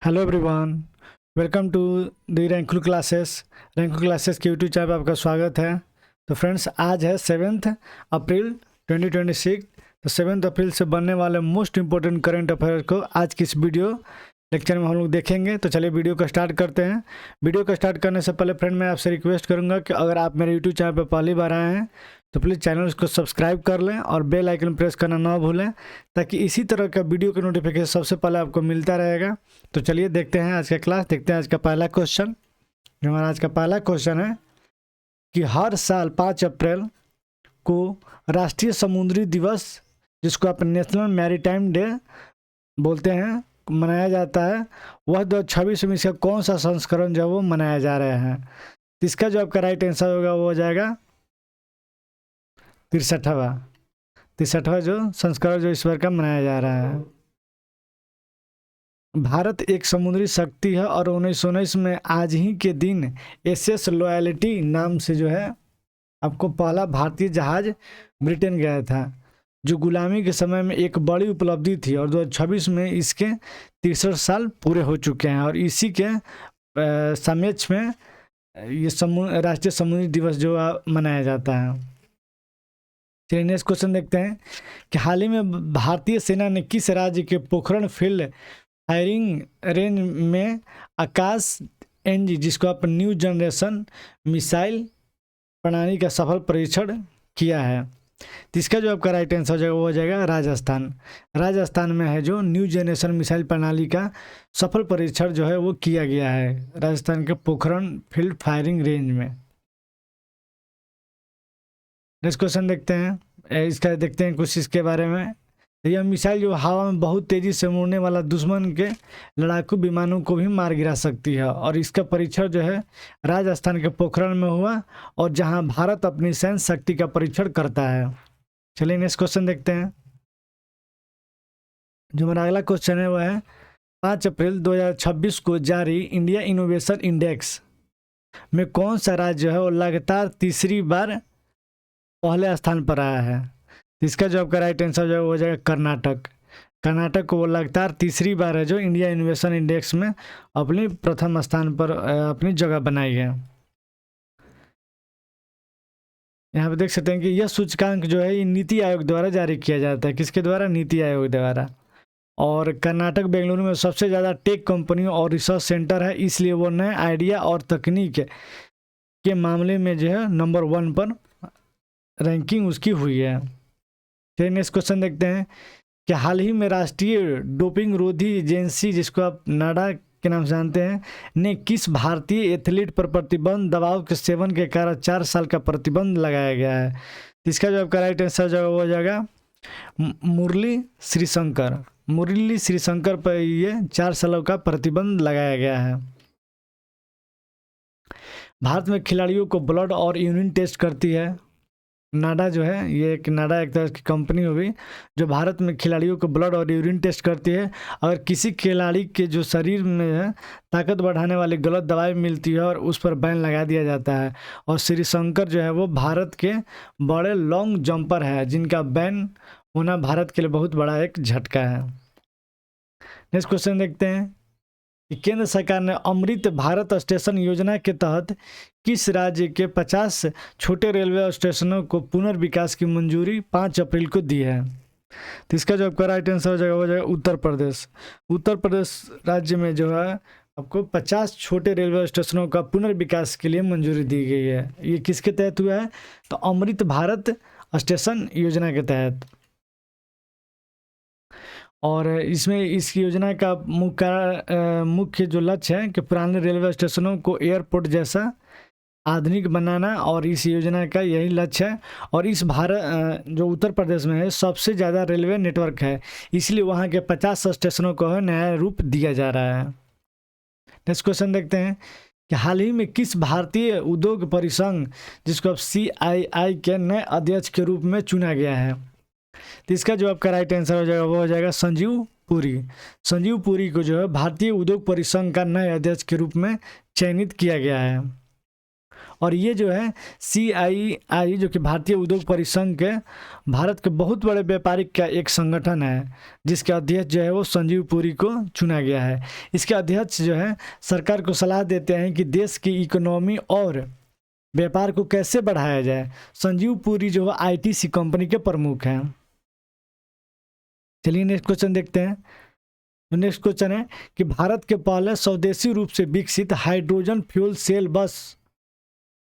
Hello everyone, welcome to the Rankul classes के YouTube channel पर आपका स्वागत है। तो फ्रेंड्स, आज है 7 अप्रैल 2026। तो 7 अप्रैल से बनने वाले मोस्ट इम्पोर्टेंट करंट अफेयर को आज की इस वीडियो लेक्चर में हम लोग देखेंगे। तो चलिए वीडियो को स्टार्ट करते हैं। वीडियो को स्टार्ट करने से पहले फ्रेंड मैं आपसे रिक्वेस्ट करूंगा कि अगर आप मेरे यूट्यूब चैनल पर पहली बार आए हैं तो प्लीज़ चैनल को सब्सक्राइब कर लें और बेल आइकन प्रेस करना ना भूलें, ताकि इसी तरह का वीडियो का नोटिफिकेशन सबसे पहले आपको मिलता रहेगा। तो चलिए देखते हैं आज का क्लास, देखते हैं आज का पहला क्वेश्चन। जो हमारा आज का पहला क्वेश्चन है कि हर साल 5 अप्रैल को राष्ट्रीय समुद्री दिवस, जिसको आप नेशनल मैरीटाइम डे बोलते हैं, मनाया जाता है। वह 2026 में इसका कौन सा संस्करण जो है वो मनाया जा रहा है। तो इसका जो आपका राइट आंसर होगा वो हो जाएगा 63वां जो संस्करण जो इस बार का मनाया जा रहा है। भारत एक समुद्री शक्ति है और 1919 में आज ही के दिन एसएस लॉयल्टी नाम से जो है आपको पहला भारतीय जहाज ब्रिटेन गया था, जो गुलामी के समय में एक बड़ी उपलब्धि थी। और 2026 में इसके 63 साल पूरे हो चुके हैं और इसी के समक्ष में ये राष्ट्रीय समुद्री दिवस जो मनाया जाता है। चलिए नेक्स्ट क्वेश्चन देखते हैं कि हाल ही में भारतीय सेना ने किस राज्य के पोखरण फील्ड फायरिंग रेंज में आकाश एनजी, जिसको आप न्यू जनरेशन मिसाइल प्रणाली का सफल परीक्षण किया है। तो इसका जो आपका राइट आंसर हो जाएगा वो हो जाएगा राजस्थान में है जो न्यू जनरेशन मिसाइल प्रणाली का सफल परीक्षण जो है वो किया गया है राजस्थान के पोखरण फील्ड फायरिंग रेंज में। नेक्स्ट क्वेश्चन देखते हैं, इसका देखते हैं कुछ इसके बारे में। यह मिसाइल जो हवा में बहुत तेजी से उड़ने वाला दुश्मन के लड़ाकू विमानों को भी मार गिरा सकती है और इसका परीक्षण जो है राजस्थान के पोखरण में हुआ और जहां भारत अपनी सैन्य शक्ति का परीक्षण करता है। चलिए नेक्स्ट क्वेश्चन देखते हैं। जो हमारा अगला क्वेश्चन है वह है 5 अप्रैल 2026 को जारी इंडिया इनोवेशन इंडेक्स में कौन सा राज्य जो है वो लगातार तीसरी बार पहले स्थान पर आया है। इसका जो आपका राइट आंसर जो हो जाएगा कर्नाटक को वो लगातार तीसरी बार है जो इंडिया इनोवेशन इंडेक्स में अपनी प्रथम स्थान पर अपनी जगह बनाई है। यहाँ पे देख सकते हैं कि यह सूचकांक जो है ये नीति आयोग द्वारा जारी किया जाता है। किसके द्वारा? नीति आयोग द्वारा। और कर्नाटक बेंगलुरु में सबसे ज़्यादा टेक कंपनी और रिसर्च सेंटर है, इसलिए वो नए आइडिया और तकनीक के मामले में जो है नंबर 1 पर रैंकिंग उसकी हुई है। फिर नेक्स्ट क्वेश्चन देखते हैं कि हाल ही में राष्ट्रीय डोपिंग रोधी एजेंसी, जिसको आप नाडा के नाम से जानते हैं, ने किस भारतीय एथलीट पर प्रतिबंध दबाव के सेवन के कारण 4 साल का प्रतिबंध लगाया गया है। इसका जो आपका राइट आंसर जो हो जाएगा मुरली श्रीशंकर पर ये 4 सालों का प्रतिबंध लगाया गया है। भारत में खिलाड़ियों को ब्लड और यूरिन टेस्ट करती है नाडा जो है, ये नाडा एक तरह की कंपनी होगी जो भारत में खिलाड़ियों को ब्लड और यूरिन टेस्ट करती है। अगर किसी खिलाड़ी के जो शरीर में है ताकत बढ़ाने वाली गलत दवाई मिलती है और उस पर बैन लगा दिया जाता है। और श्रीशंकर जो है वो भारत के बड़े लॉन्ग जंपर है जिनका बैन होना भारत के लिए बहुत बड़ा एक झटका है। नेक्स्ट क्वेश्चन देखते हैं कि केंद्र सरकार ने अमृत भारत स्टेशन योजना के तहत किस राज्य के 50 छोटे रेलवे स्टेशनों को पुनर्विकास की मंजूरी 5 अप्रैल को दी है। तो इसका जो आपका राइट आंसर हो जाएगा उत्तर प्रदेश राज्य में जो है आपको 50 छोटे रेलवे स्टेशनों का पुनर्विकास के लिए मंजूरी दी गई है। ये किसके तहत हुआ है? तो अमृत भारत स्टेशन योजना के तहत। और इसमें इस योजना का मुख्य जो लक्ष्य है कि पुराने रेलवे स्टेशनों को एयरपोर्ट जैसा आधुनिक बनाना, और इस योजना का यही लक्ष्य है। और इस भारत जो उत्तर प्रदेश में है सबसे ज़्यादा रेलवे नेटवर्क है, इसलिए वहाँ के 50 स्टेशनों को नया रूप दिया जा रहा है। नेक्स्ट क्वेश्चन देखते हैं कि हाल ही में किस भारतीय उद्योग परिसंघ, जिसको अब CII के नए अध्यक्ष के रूप में चुना गया है। तो इसका जो आपका राइट आंसर हो जाएगा वो हो जाएगा संजीव पुरी को जो है भारतीय उद्योग परिसंघ का नए अध्यक्ष के रूप में चयनित किया गया है। और ये जो है CII जो कि भारतीय उद्योग परिसंघ के भारत के बहुत बड़े व्यापारिक का एक संगठन है, जिसके अध्यक्ष जो है वो संजीव पुरी को चुना गया है। इसके अध्यक्ष जो है सरकार को सलाह देते हैं कि देश की इकोनॉमी और व्यापार को कैसे बढ़ाया जाए। संजीव पुरी जो है ITC कंपनी के प्रमुख हैं। चलिए नेक्स्ट क्वेश्चन देखते हैं। नेक्स्ट क्वेश्चन है कि भारत के पहले स्वदेशी रूप से विकसित हाइड्रोजन फ्यूल सेल बस,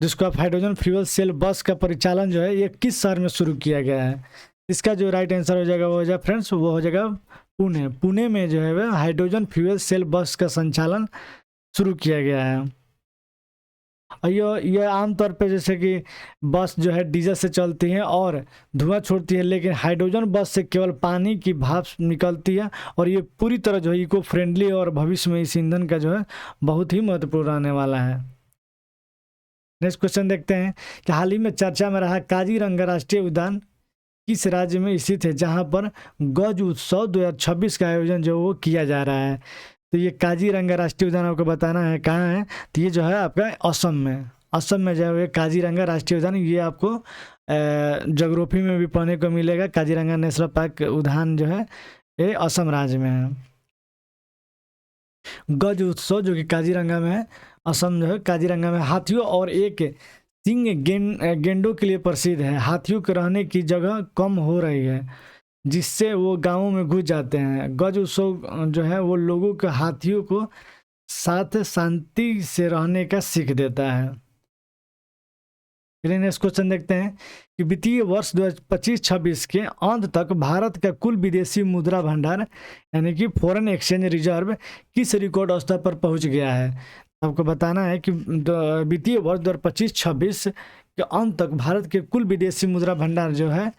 जिसको आप हाइड्रोजन फ्यूल सेल बस का परिचालन जो है ये किस शहर में शुरू किया गया है? इसका जो राइट आंसर हो जाएगा वो हो जाएगा फ्रेंड्स, वो हो जाएगा पुणे। पुणे में जो है वह हाइड्रोजन फ्यूल सेल बस का संचालन शुरू किया गया है। और ये आमतौर पे जैसे कि बस जो है डीजल से चलती है और धुआं छोड़ती है, लेकिन हाइड्रोजन बस से केवल पानी की भाप निकलती है और ये पूरी तरह जो है इको फ्रेंडली और भविष्य में इस ईंधन का जो है बहुत ही महत्वपूर्ण रहने वाला है। नेक्स्ट क्वेश्चन देखते हैं कि हाल ही में चर्चा में रहा काजीरंगा राष्ट्रीय उद्यान किस राज्य में स्थित है, जहां पर गज उत्सव 2026 का आयोजन जो वो किया जा रहा है? तो ये काजीरंगा राष्ट्रीय उद्यान आपको बताना है कहाँ है, तो ये जो है आपका असम में। असम में जो है काजीरंगा राष्ट्रीय उद्यान, ये आपको ज्योग्राफी में भी पढ़ने को मिलेगा। काजीरंगा नेशनल पार्क उद्यान जो है ये असम राज्य में है। गज उत्सव जो कि काजीरंगा में है, असम जो है काजीरंगा में हाथियों और एक सिंह गेंडों के लिए प्रसिद्ध है। हाथियों के रहने की जगह कम हो रही है, जिससे वो गांवों में घुस जाते हैं। गज उत्सव जो है वो लोगों के हाथियों को साथ शांति से रहने का सीख देता है। नेक्स्ट क्वेश्चन देखते हैं कि वित्तीय वर्ष 2025-26 के अंत तक भारत का कुल विदेशी मुद्रा भंडार यानी कि फॉरेन एक्सचेंज रिजर्व किस रिकॉर्ड स्तर पर पहुंच गया है? आपको बताना है कि वित्तीय वर्ष 2025-26 के अंत तक भारत के कुल विदेशी मुद्रा भंडार जो है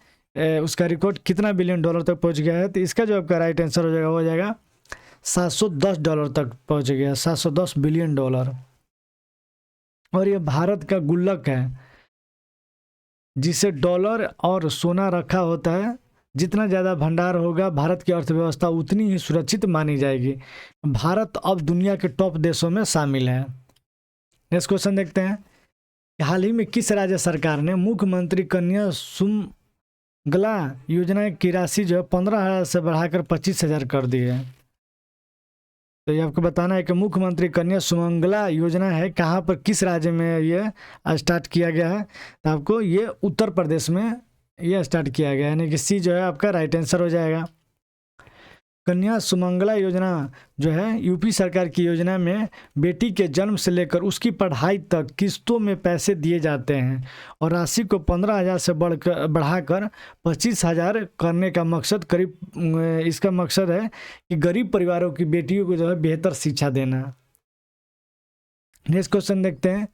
उसका रिकॉर्ड कितना बिलियन डॉलर तक पहुंच गया है? तो इसका जो आपका राइट आंसर हो जाएगा वो हो जाएगा $710 तक पहुंच गया, $710 बिलियन। और ये भारत का गुल्लक है जिसे डॉलर और सोना रखा होता है। जितना ज़्यादा भंडार होगा भारत की अर्थव्यवस्था उतनी ही सुरक्षित मानी जाएगी। भारत अब दुनिया के टॉप देशों में शामिल है। नेक्स्ट क्वेश्चन देखते हैं। हाल ही में किस राज्य सरकार ने मुख्यमंत्री कन्या सुमंगला योजना की राशि जो है 15,000 से बढ़ाकर 25,000 कर दी है? तो ये आपको बताना है कि मुख्यमंत्री कन्या सुमंगला योजना है कहाँ पर, किस राज्य में ये स्टार्ट किया गया है? तो आपको ये उत्तर प्रदेश में ये स्टार्ट किया गया है, यानी कि सी जो है आपका राइट आंसर हो जाएगा। कन्या सुमंगला योजना जो है यूपी सरकार की योजना में बेटी के जन्म से लेकर उसकी पढ़ाई तक किस्तों में पैसे दिए जाते हैं और राशि को 15,000 से बढ़ाकर 25,000 करने का मकसद इसका मकसद है कि गरीब परिवारों की बेटियों को जो है बेहतर शिक्षा देना। नेक्स्ट क्वेश्चन देखते हैं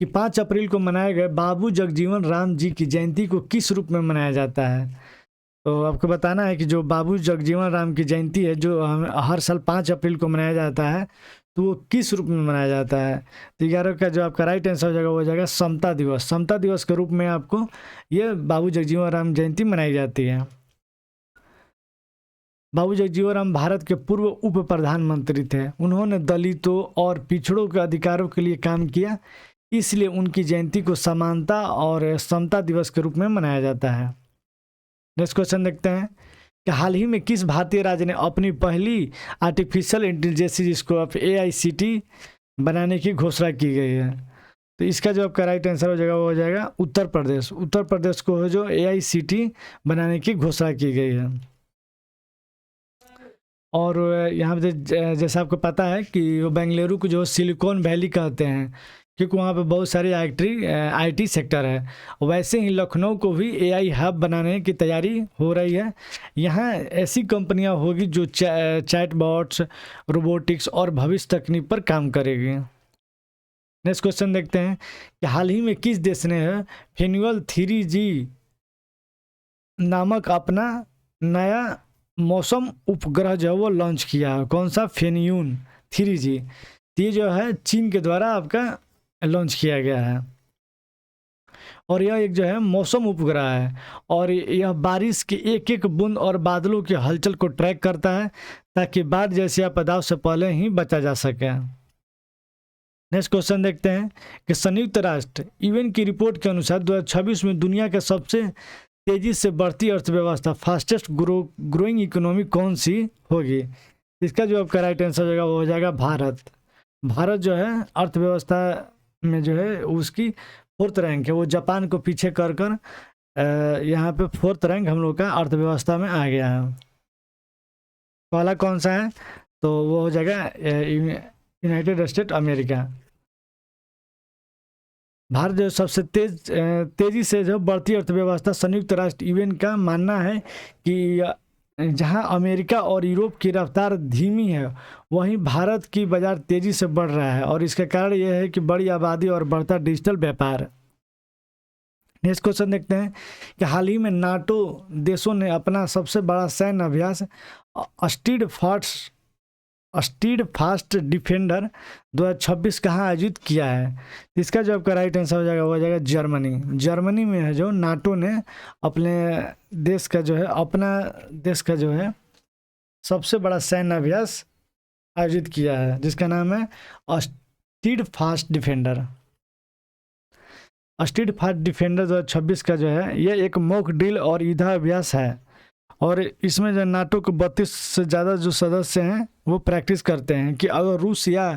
कि 5 अप्रैल को मनाए गए बाबू जगजीवन राम जी की जयंती को किस रूप में मनाया जाता है? तो आपको बताना है कि जो बाबू जगजीवन राम की जयंती है जो हर साल 5 अप्रैल को मनाया जाता है, तो वो किस रूप में मनाया जाता है? तो 11 का जो आपका राइट आंसर हो जाएगा वो हो जाएगा समता दिवस। समता दिवस के रूप में आपको ये बाबू जगजीवन राम जयंती मनाई जाती है। बाबू जगजीवन राम भारत के पूर्व उप प्रधानमंत्री थे। उन्होंने दलितों और पिछड़ों के अधिकारों के लिए काम किया, इसलिए उनकी जयंती को समानता और समता दिवस के रूप में मनाया जाता है। नेक्स्ट क्वेश्चन देखते हैं कि हाल ही में किस भारतीय राज्य ने अपनी पहली आर्टिफिशियल इंटेलिजेंस जिसको आप AICT बनाने की घोषणा की गई है? तो इसका जो आपका राइट आंसर हो जाएगा वो हो जाएगा उत्तर प्रदेश। उत्तर प्रदेश को जो AICT बनाने की घोषणा की गई है। और यहाँ पे जैसा आपको पता है कि वो बेंगलुरु को जो सिलिकॉन वैली कहते हैं, क्योंकि वहाँ पे बहुत सारे IT सेक्टर है। वैसे ही लखनऊ को भी AI हब बनाने की तैयारी हो रही है। यहाँ ऐसी कंपनियाँ होगी जो चैटबॉट्स, रोबोटिक्स और भविष्य तकनीक पर काम करेगी। नेक्स्ट क्वेश्चन देखते हैं कि हाल ही में किस देश ने फेन्यूल 3G नामक अपना नया मौसम उपग्रह जो है वो लॉन्च किया है? कौन सा? फेन्यूल 3G। ये जो है चीन के द्वारा आपका लॉन्च किया गया है और यह एक जो है मौसम उपग्रह है और यह बारिश की एक एक बूंद और बादलों की हलचल को ट्रैक करता है ताकि बाढ़ जैसे आपदाओं से पहले ही बचा जा सके। नेक्स्ट क्वेश्चन देखते हैं कि संयुक्त राष्ट्र यूएन की रिपोर्ट के अनुसार 2026 में दुनिया का सबसे तेजी से बढ़ती अर्थव्यवस्था फास्टेस्ट ग्रोइंग इकोनॉमी कौन सी होगी? इसका जो आपका राइट आंसर होगा वो हो जाएगा भारत। भारत जो है अर्थव्यवस्था में जो है उसकी 4th रैंक है, वो जापान को पीछे कर यहाँ पे 4th रैंक हम लोग का अर्थव्यवस्था में आ गया है। पहला कौन सा है? तो वो हो जाएगा यूनाइटेड स्टेट अमेरिका। भारत जो सबसे तेजी से जो बढ़ती अर्थव्यवस्था संयुक्त राष्ट्र यूएन का मानना है कि जहां अमेरिका और यूरोप की रफ्तार धीमी है वहीं भारत की बाजार तेजी से बढ़ रहा है, और इसका कारण यह है कि बड़ी आबादी और बढ़ता डिजिटल व्यापार। नेक्स्ट क्वेश्चन देखते हैं कि हाल ही में नाटो देशों ने अपना सबसे बड़ा सैन्य अभ्यास स्टीड फास्ट डिफेंडर 2026 कहाँ आयोजित किया है? इसका जो आपका राइट आंसर हो जाएगा वो हो जाएगा जर्मनी। जर्मनी में है जो नाटो ने अपने देश का जो है अपना देश का जो है सबसे बड़ा सैन्य अभ्यास आयोजित किया है, जिसका नाम है stead fast defender. Stead fast defender 2026 का जो है ये एक मॉक ड्रिल और युद्धाभ्यास है, और इसमें जो नाटो के 32 से ज़्यादा जो सदस्य हैं वो प्रैक्टिस करते हैं कि अगर रूस या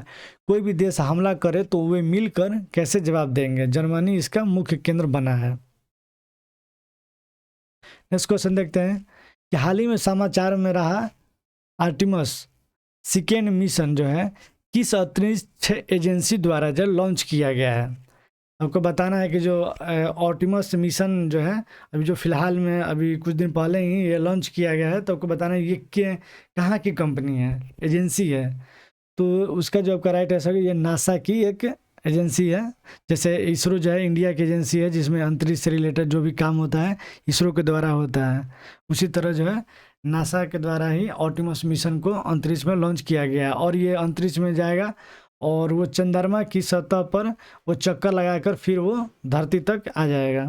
कोई भी देश हमला करे तो वे मिलकर कैसे जवाब देंगे। जर्मनी इसका मुख्य केंद्र बना है। नेक्स्ट क्वेश्चन देखते हैं कि हाल ही में समाचार में रहा आर्टिमस सेकेंड मिशन जो है किस अंतरिक्ष एजेंसी द्वारा जो लॉन्च किया गया है? आपको बताना है कि जो आर्टिमस मिशन जो है अभी जो फिलहाल में अभी कुछ दिन पहले ही ये लॉन्च किया गया है, तो आपको बताना है ये कहाँ की कंपनी है, एजेंसी है। तो उसका जो आपका राइट आंसर है ये नासा की एक एजेंसी है। जैसे इसरो जो है इंडिया की एजेंसी है जिसमें अंतरिक्ष से रिलेटेड जो भी काम होता है इसरो के द्वारा होता है, उसी तरह जो है नासा के द्वारा ही आर्टिमस मिशन को अंतरिक्ष में लॉन्च किया गया है, और ये अंतरिक्ष में जाएगा और वो चंद्रमा की सतह पर वो चक्कर लगाकर फिर वो धरती तक आ जाएगा,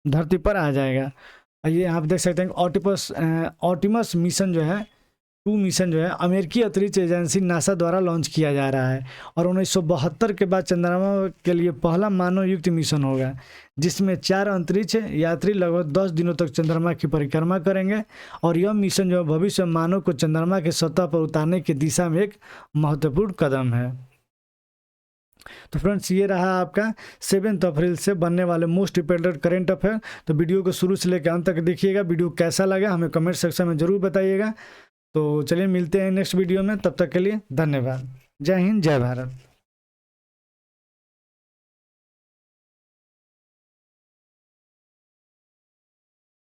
धरती पर आ जाएगा। ये आप देख सकते हैं आर्टिमस मिशन जो है 2 मिशन जो है अमेरिकी अंतरिक्ष एजेंसी नासा द्वारा लॉन्च किया जा रहा है, और 1972 के बाद चंद्रमा के लिए पहला मानव युक्त मिशन होगा, जिसमें 4 अंतरिक्ष यात्री लगभग 10 दिनों तक चंद्रमा की परिक्रमा करेंगे, और यह मिशन जो भविष्य में मानव को चंद्रमा की सतह पर उतारने की दिशा में एक महत्वपूर्ण कदम है। तो फ्रेंड्स ये रहा आपका 7 अप्रैल से बनने वाले मोस्ट इंपोर्टेंट करेंट अफेयर। तो वीडियो को शुरू से लेकर अंत तक देखिएगा। वीडियो कैसा लगा हमें कमेंट सेक्शन में ज़रूर बताइएगा। तो चलिए मिलते हैं नेक्स्ट वीडियो में, तब तक के लिए धन्यवाद। जय हिंद, जय भारत।